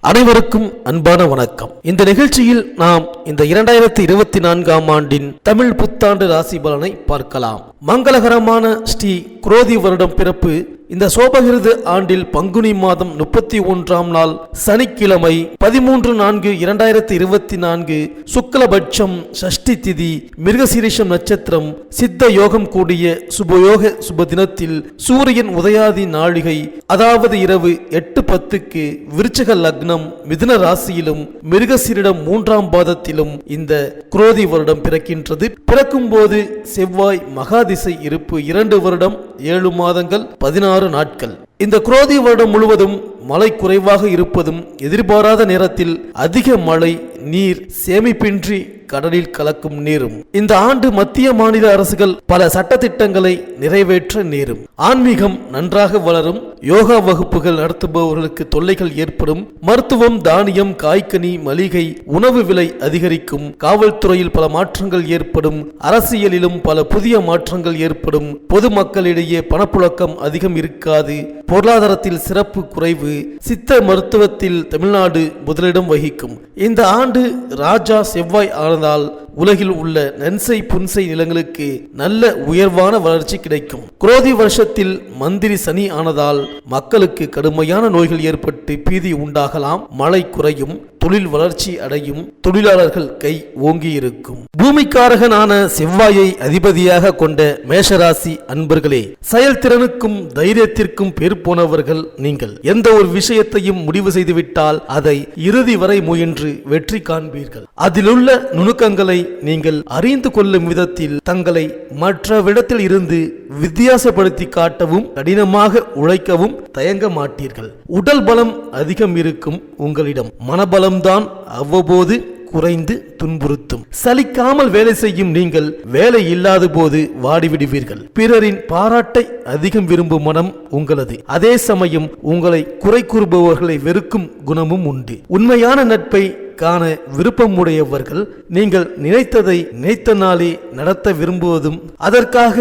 அனைவருக்கும் அன்பான வணக்கம். இந்த நிகழ்ச்சியில் நாம் இந்த 2024ஆம் ஆண்டின் தமிழ் புத்தாண்டு ராசி பலனை பார்க்கலாம். மங்களகரமான ஸ்ரீ குரோதி வருடம் பிறப்பு இந்த சோபகிருது ஆண்டில் பங்குனி மாதம் 31ஆம் நாள் சனிக்கிழமை 13/4/2024 சுக்லபட்சம் சஷ்டி திதி மிருகசீரிஷம் நட்சத்திரம் சித்த யோகம் கூடிய சுபயோக சுப தினத்தில் சூரியன் உதயாதி நாழிகை அதாவது இரவு 8:10க்கு விருச்சிக லக்னம் மிதுன ராசியிலும் மிருகசீரிடம் 3ஆம் பாதத்திலும் இந்த குரோதி வருடம் பிறக்கின்றது. பிறக்கும் போது செவ்வாய் மகாதிசை இருப்பு 2 வருடம் 7 மாதங்கள் 16 நாட்கள். இந்த குரோதி வருடம் முழுவதும் மழை குறைவாக இருப்பதும் எதிர்பாராத நேரத்தில் அதிக மழை நீர் சேமிப்பின்றி கடலில் கலக்கும் நேரும். இந்த ஆண்டு மத்திய மாநில அரசுகள் பல சட்டத்திட்டங்களை நிறைவேற்ற நேரும். ஆன்மீகம் நன்றாக வளரும். யோகா வகுப்புகள் நடத்துபவர்களுக்கு தொல்லைகள் ஏற்படும். மருத்துவம், தானியம், காய்கனி, மளிகை, உணவு விலை அதிகரிக்கும். காவல்துறையில் பல மாற்றங்கள் ஏற்படும். அரசியலிலும் பல புதிய மாற்றங்கள் ஏற்படும். பொதுமக்களிடையே பணப்புழக்கம் அதிகம் இருக்காது. பொருளாதாரத்தில் சிறப்பு குறைவு. சித்த மருத்துவத்தில் தமிழ்நாடு முதலிடம் வகிக்கும். இந்த ஆண்டு ராஜா செவ்வாய் ஆனதால் உலகில் உள்ள நன்சை புன்சை நிலங்களுக்கு நல்ல உயர்வான வளர்ச்சி கிடைக்கும். குரோதி வருஷத்தில் மந்திரி சனி ஆனதால் மக்களுக்கு கடுமையான நோய்கள் ஏற்பட்டு பீதி உண்டாகலாம். மழை குறையும். தொழில் வளர்ச்சி அடையும். தொழிலாளர்கள் கை ஓங்கி இருக்கும். பூமிக்காரகனான செவ்வாயை அதிபதியாக கொண்ட மேஷராசி அன்பர்களே, செயல்திறனுக்கும் தைரியத்திற்கும் பேர் போனவர்கள் நீங்கள். எந்த ஒரு விஷயத்தையும் முடிவு செய்துவிட்டால் அதை இறுதி வரை முயன்று வெற்றி காண்பீர்கள். அதிலுள்ள நுணுக்கங்களை நீங்கள் அறிந்து கொள்ளும் விதத்தில் தங்களை மற்றவிடத்தில் இருந்து வித்தியாசப்படுத்தி காட்டவும் கடினமாக உழைக்கவும் தயங்க மாட்டீர்கள். உடல் பலம் அதிகம் இருக்கும் உங்களிடம். மனபலம்தான் அவ்வப்போது குறைந்து துன்புறுத்தும். சலிக்காமல் வேலை செய்யும் நீங்கள் வேலை இல்லாத போது வாடிவிடுவீர்கள். பிறரின் பாராட்டை அதிகம் விரும்பும் மனம் உங்களது. அதே சமயம் உங்களை குறை கூறுபவர்களை வெறுக்கும் குணமும் உண்டு. உண்மையான நட்பை காண விருப்பமுடையவர்கள் நீங்கள் நினைத்ததை நினைத்த நாளே நடத்த விரும்புவதும் அதற்காக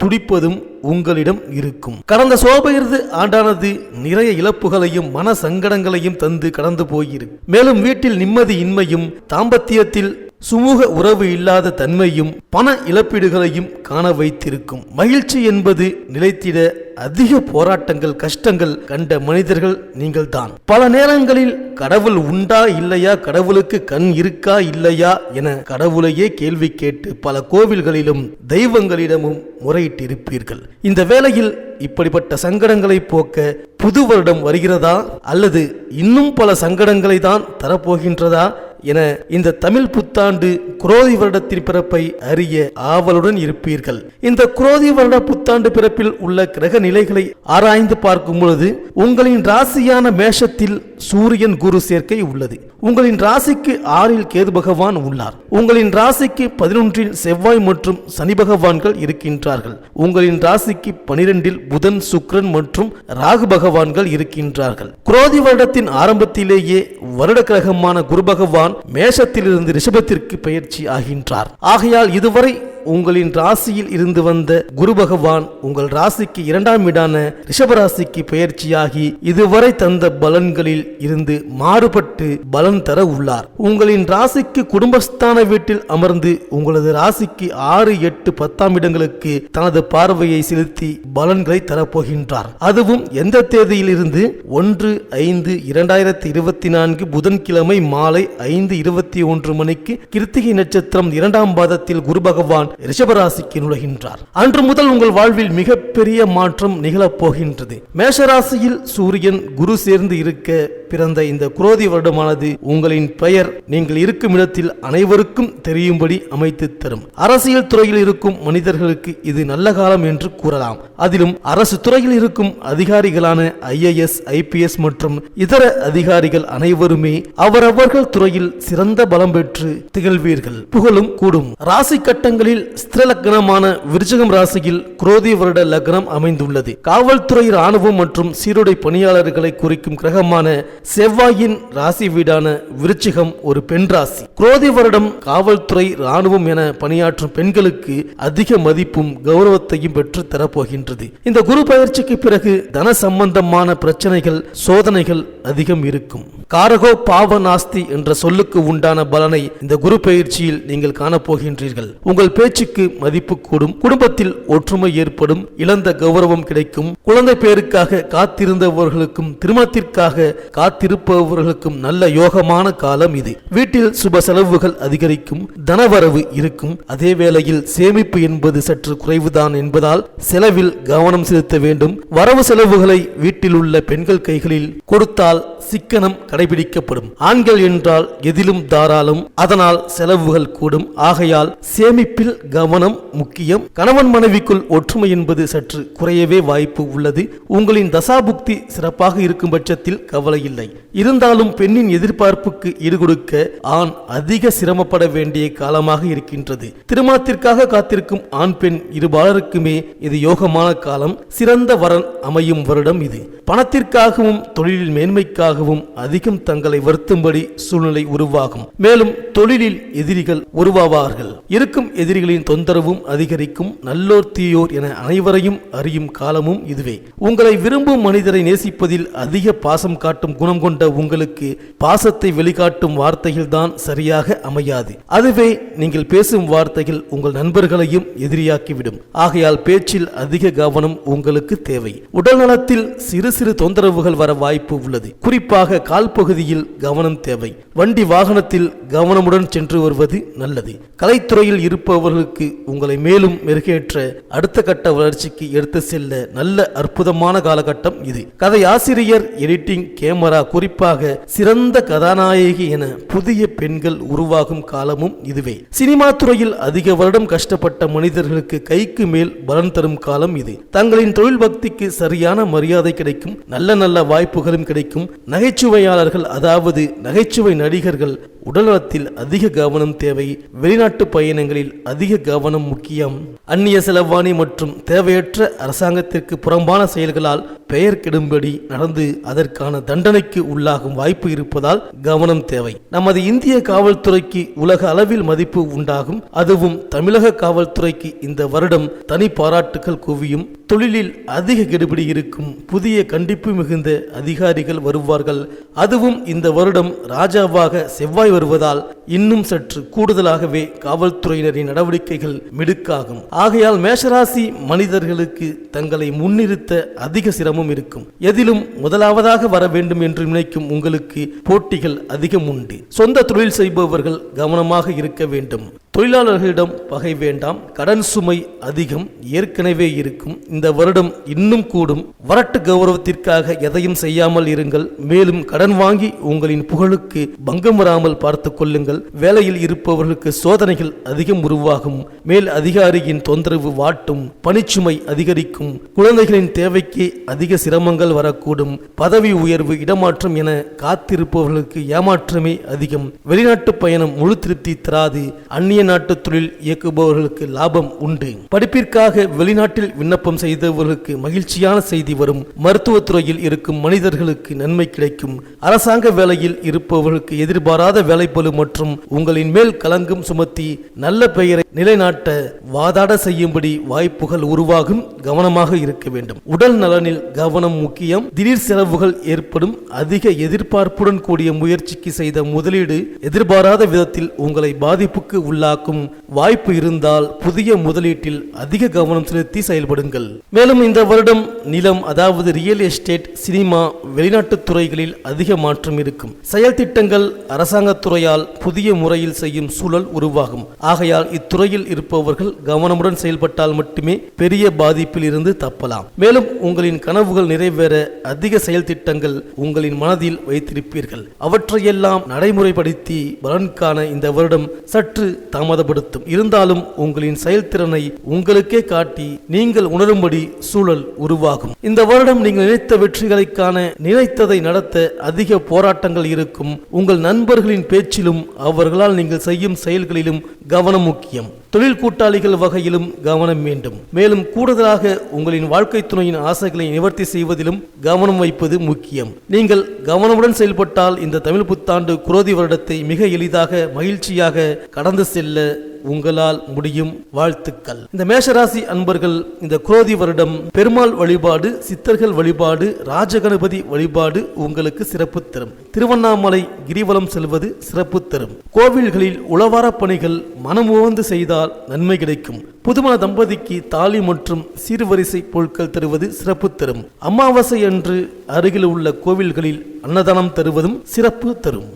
துடிப்பதும் உங்களிடம் இருக்கும். கடந்த சோபகிருது ஆண்டானது நிறைய இழப்புகளையும் மன சங்கடங்களையும் தந்து கடந்து போயிருக்கு. மேலும் வீட்டில் நிம்மதி இன்மையும் தாம்பத்தியத்தில் சுமூக உறவு இல்லாத தன்மையும் பண இழப்பீடுகளையும் காண வைத்திருக்கும். மகிழ்ச்சி என்பது நிலைத்திட அதிக போராட்டங்கள் கஷ்டங்கள் கண்ட மனிதர்கள் நீங்கள் தான். பல நேரங்களில் கடவுள் உண்டா இல்லையா, கடவுளுக்கு கண் இருக்கா இல்லையா என கடவுளையே கேள்வி கேட்டு பல கோவில்களிலும் தெய்வங்களிடமும் முறையிட்டிருப்பீர்கள். இந்த வேளையில் இப்படிப்பட்ட சங்கடங்களை போக்க புது வருடம் வருகிறதா அல்லது இன்னும் பல சங்கடங்களை தான் தரப்போகின்றதா என இந்த தமிழ் புத்தாண்டு குரோதி வருடத்தின் பிறப்பை அறிய ஆவலுடன் இருப்பீர்கள். இந்த குரோதி வருட புத்தாண்டு பிறப்பில் உள்ள கிரக நிலைகளை ஆராய்ந்து பார்க்கும் பொழுது உங்களின் ராசியான மேஷத்தில் சூரியன் குரு சேர்க்கை உள்ளது. உங்களின் ராசிக்கு 6இல் கேது பகவான் உள்ளார். உங்களின் ராசிக்கு 11இல் செவ்வாய் மற்றும் சனி பகவான்கள் இருக்கின்றார்கள். உங்களின் ராசிக்கு 12இல் புதன், சுக்கிரன் மற்றும் ராகு பகவான்கள் இருக்கின்றார்கள். குரோதி வருடத்தின் ஆரம்பத்திலேயே வருட கிரகமான குரு பகவான் மேஷத்திலிருந்து ரிஷபத்திற்கு பயிற்சி ஆகின்றார். ஆகையால் இதுவரை உங்களின் ராசியில் இருந்து வந்த குரு பகவான் உங்கள் ராசிக்கு 2ஆம் வீடான ரிஷபராசிக்கு பயிற்சியாகி இதுவரை தந்த பலன்களில் இருந்து மாறுபட்டு பலன் தர உள்ளார். உங்களின் ராசிக்கு குடும்பஸ்தான வீட்டில் அமர்ந்து உங்களது ராசிக்கு 6, 8, 10ஆம் இடங்களுக்கு தனது பார்வையை செலுத்தி பலன்களை தரப்போகின்றார். அதுவும் எந்த தேதியில் இருந்து 1/5/2024 புதன்கிழமை மாலை 5:21 மணிக்கு கிருத்திகை நட்சத்திரம் 2ஆம் பாதத்தில் குரு பகவான் ரிஷபராசிக்கு நுழைகின்றார். அன்று முதல் உங்கள் வாழ்வில் மிகப்பெரிய மாற்றம் நிகழப் போகின்றது. மேஷராசியில் சூரியன் குரு சேர்ந்து இருக்க பிறந்த இந்த குரோதி வருடமானது உங்களின் பெயர் நீங்கள் இருக்கும் இடத்தில் அனைவருக்கும் தெரியும்படி அமைத்து தரும். அரசியல் துறையில் இருக்கும் மனிதர்களுக்கு இது நல்ல காலம் என்று கூறலாம். அதிலும் அரசு துறையில் இருக்கும் அதிகாரிகளான IAS, IPS மற்றும் இதர அதிகாரிகள் அனைவருமே அவரவர்கள் துறையில் சிறந்த பலம் பெற்று திகழ்வீர்கள். புகழும் கூடும். ராசி கட்டங்களில் ஸ்திரலக்னமான விருச்சிகம் ராசியில் குரோதி வருட லக்னம் அமைந்துள்ளது. காவல்துறை, ராணுவம் மற்றும் சீருடை பணியாளர்களை குறிக்கும் கிரகமான செவ்வாயின் ராசி வீடான விருச்சிகம் ஒரு பெண் ராசி. குரோதி வருடம் காவல்துறை, ராணுவம் என பணியாற்றும் பெண்களுக்கு அதிக மதிப்பும் கௌரவத்தையும் பெற்று தரப்போகின்றது. இந்த குரு பயிற்சிக்கு பிறகு தன சம்பந்தமான பிரச்சனைகள், சோதனைகள் அதிகம் இருக்கும். காரகோ பாவ நாஸ்தி என்ற சொல்லுக்கு உண்டான பலனை இந்த குரு பயிற்சியில் நீங்கள் காணப்போகின்றீர்கள். உங்கள் பேச்சுக்கு மதிப்பு கூடும், குடும்பத்தில் ஒற்றுமை ஏற்படும், இழந்த கௌரவம் கிடைக்கும், குழந்தை பேருக்காக காத்திருந்தவர்களுக்கும் திருமணத்திற்காக காத்திருப்பவர்களுக்கும் நல்ல யோகமான காலம் இது. வீட்டில் சுப செலவுகள் அதிகரிக்கும், தனவரவு இருக்கும். அதே வேளையில் சேமிப்பு என்பது சற்று குறைவுதான் என்பதால் செலவில் கவனம் செலுத்த வேண்டும். வரவு செலவுகளை வீட்டில் உள்ள பெண்கள் கைகளில் கொடுத்தால் சிக்கனம் கடைபிடிக்கப்படும். ஆண்கள் என்றால் எதிலும் தாராளம், அதனால் செலவுகள் கூடும். ஆகையால் சேமிப்பில் கவனம் முக்கியம். கணவன் மனைவிக்குள் ஒற்றுமை என்பது சற்று குறையவே வாய்ப்பு உள்ளது. உங்களின் தசாபுக்தி சிறப்பாக இருக்கும் பட்சத்தில் கவலை இல்லை. இருந்தாலும் பெண்ணின் எதிர்பார்ப்புக்கு ஈடுகொடுக்க ஆண் அதிக சிரமப்பட வேண்டிய காலமாக இருக்கின்றது. திருமணத்திற்காக காத்திருக்கும் ஆண் பெண் இருபாலருக்குமே இது யோகமான காலம். சிறந்த வரன் அமையும் வருடம் இது. பணத்திற்காகவும் தொழிலில் மேன்மைக்காகவும் அதிகம் தங்களை வருத்தும்படி சூழ்நிலை உருவாகும். மேலும் தொழிலில் எதிரிகள் உருவாவார்கள். இருக்கும் எதிரிகளின் தொந்தரவும் அதிகரிக்கும். நல்லோர் தீயோர் என அனைவரையும் அறியும் காலமும் இதுவே. உங்களை விரும்பும் மனிதரை நேசிப்பதில் அதிக பாசம் காட்டும் குணம் கொண்ட உங்களுக்கு பாசத்தை வெளிக்காட்டும் வார்த்தைகள் தான் சரியாக அமையாது. அதுவே நீங்கள் பேசும் வார்த்தைகள் உங்கள் நண்பர்களையும் எதிரியாக்கிவிடும். ஆகையால் பேச்சில் அதிக கவனம் உங்களுக்கு தேவை. உடல் நலத்தில் சிறு சிறு தொந்தரவுகள் வர வாய்ப்பு உள்ளது. குறிப்பாக கால் பகுதியில் கவனம் தேவை. வண்டி வாகனத்தில் கவனமுடன் சென்று வருவது நல்லது. கலைத்துறையில் இருப்பவர்களுக்கு உங்களை மேலும் மெருகேற்ற அடுத்த கட்ட வளர்ச்சிக்கு எடுத்து செல்ல நல்ல அற்புதமான காலகட்டம் இது. கதை ஆசிரியர், எடிட்டிங், கேமரா, குறிப்பாக சிறந்த கதாநாயகி என புதிய பெண்கள் உருவாகும் காலமும் இதுவே. சினிமா துறையில் அதிக வருடம் கஷ்டப்பட்ட மனிதர்களுக்கு கைக்கு மேல் பலன் தரும் காலம் இது. தங்களின் தொழில் பக்திக்கு சரியான மரியாதை கிடைக்கும். நல்ல நல்ல வாய்ப்புகளும் கிடைக்கும். நகைச்சுவையாளர்கள், அதாவது நகைச்சுவை நடிகர்கள், உடல்நலத்தில் அதிக கவனம் தேவை. வெளிநாட்டு பயணங்களில் அதிக கவனம் முக்கியம். அந்நிய செலவாணி மற்றும் தேவையற்ற அரசாங்கத்திற்கு புறம்பான செயல்களால் பெயர் கெடும்படி நடந்து அதற்கான தண்டனைக்கு உள்ளாகும் வாய்ப்பு இருப்பதால் கவனம் தேவை. நமது இந்திய காவல்துறைக்கு உலக அளவில் மதிப்பு உண்டாகும். அதுவும் தமிழக காவல்துறைக்கு இந்த வருடம் தனி பாராட்டுகள் குவியும். தொழிலில் அதிக கெடுபிடி இருக்கும். புதிய கண்டிப்பு மிகுந்த அதிகாரிகள் வருவார்கள். அதுவும் இந்த வருடம் ராஜாவாக செவ்வாய் வருவதால் இன்னும் சற்று கூடுதலாகவே காவல்துறையினரின் நடவடிக்கைகள் மிடுக்காகும். ஆகையால் மேஷராசி மனிதர்களுக்கு தங்களை முன்னிறுத்த அதிக சிரமம் இருக்கும். எதிலும் முதலாவதாக வர வேண்டும் என்று நினைக்கும் உங்களுக்கு போட்டிகள் அதிகம் உண்டு. சொந்த தொழில் செய்பவர்கள் கவனமாக இருக்க வேண்டும். தொழிலாளர்களிடம் பகை வேண்டாம். கடன் சுமை அதிகம் ஏற்கனவே இருக்கும். இந்த வருடம் இன்னும் கூடும். வரட்டு கௌரவத்திற்காக எதையும் செய்யாமல் இருங்கள். மேலும் கடன் வாங்கி உங்களின் புகழுக்கு பங்கம் வராமல் பார்த்து கொள்ளுங்கள். வேலையில் இருப்பவர்களுக்கு சோதனைகள் அதிகம் உருவாகும். மேல் அதிகாரியின் தொந்தரவு வாட்டும். பணிச்சுமை அதிகரிக்கும். குழந்தைகளின் தேவைக்கு அதிக சிரமங்கள் வரக்கூடும். பதவி உயர்வு, இடமாற்றம் என காத்திருப்பவர்களுக்கு ஏமாற்றமே அதிகம். வெளிநாட்டு பயணம் முழு திருப்தி தராது. அந்நிய நாட்டு தொழில் இயக்குபவர்களுக்கு லாபம் உண்டு. படிப்பிற்காக வெளிநாட்டில் விண்ணப்பம் செய்தவர்களுக்கு மகிழ்ச்சியான செய்தி வரும். மருத்துவத்துறையில் இருக்கும் மனிதர்களுக்கு நன்மை கிடைக்கும். அரசாங்க வேலையில் இருப்பவர்களுக்கு எதிர்பாராத வேலைப்பளு மற்றும் உங்களின் மேல் கலங்கும் சுமத்தி நல்ல பெயரை நிலைநாட்ட வாதாட செய்யும்படி வாய்ப்புகள் உருவாகும். கவனமாக இருக்க வேண்டும். உடல் நலனில் கவனம் முக்கியம். திடீர் செலவுகள் ஏற்படும். அதிக எதிர்பார்ப்புடன் கூடிய முயற்சிக்கு செய்த முதலீடு எதிர்பாராத விதத்தில் உங்களை பாதிப்புக்கு உள்ளாக்கும் வாய்ப்பு இருந்தால் புதிய முதலீட்டில் அதிக கவனம் செலுத்தி செயல்படுங்கள். மேலும் இந்த வருடம் நிலம், அதாவது ரியல் எஸ்டேட், சினிமா, வெளிநாட்டு துறைகளில் அதிக மாற்றம் இருக்கும். செயல் திட்டங்கள் அரசாங்கத்துறையால் புதிய முறையில் செய்யும் சூழல் உருவாகும். ஆகையால் இத்துறையில் இருப்பவர்கள் கவனமுடன் செயல்பட்டால் மட்டுமே பெரிய பாதிப்பில் இருந்து தப்பலாம். மேலும் உங்களின் கனவுகள் நிறைவேற அதிக செயல் திட்டங்கள் உங்களின் மனதில் வைத்திருப்பீர்கள். அவற்றையெல்லாம் நடைமுறைப்படுத்தி பலன் காண இந்த வருடம் சற்று தாமதப்படுத்தும். இருந்தாலும் உங்களின் செயல்திறனை உங்களுக்கே காட்டி நீங்கள் உணரும்படி சூழல் உருவாகும். இந்த வருடம் நீங்கள் நினைத்த வெற்றிகளை காண, நினைத்ததை நடத்த அதிக போராட்டங்கள் இருக்கும். உங்கள் நண்பர்களின் பேச்சிலும் அவர்களால் நீங்கள் செய்யும் செயல்களிலும் கவனம் முக்கியம். தொழில் கூட்டாளிகள் வகையிலும் கவனம் வேண்டும். மேலும் கூடுதலாக உங்களின் வாழ்க்கை துணையின் ஆசைகளை நிவர்த்தி செய்வதிலும் கவனம் வைப்பது முக்கியம். நீங்கள் கவனமுடன் செயல்பட்டால் இந்த தமிழ் புத்தாண்டு குரோதி வருடத்தை மிக எளிதாக மகிழ்ச்சியாக கடந்து செல்ல உங்களால் முடியும். வாழ்த்துக்கள். இந்த மேஷராசி அன்பர்கள் இந்த குரோதி வருடம் பெருமாள் வழிபாடு, சித்தர்கள் வழிபாடு, ராஜகணபதி வழிபாடு உங்களுக்கு சிறப்பு தரும். திருவண்ணாமலை கிரிவலம் செல்வது சிறப்பு தரும். கோவில்களில் உளவார பணிகள் மனமுவந்து செய்தால் நன்மை கிடைக்கும். புதுமண தம்பதிக்கு தாலி மற்றும் சீர்வரிசை பொருட்கள் தருவது சிறப்பு தரும். அமாவாசை அன்று அருகில் உள்ள கோவில்களில் அன்னதானம் தருவதும் சிறப்பு தரும்.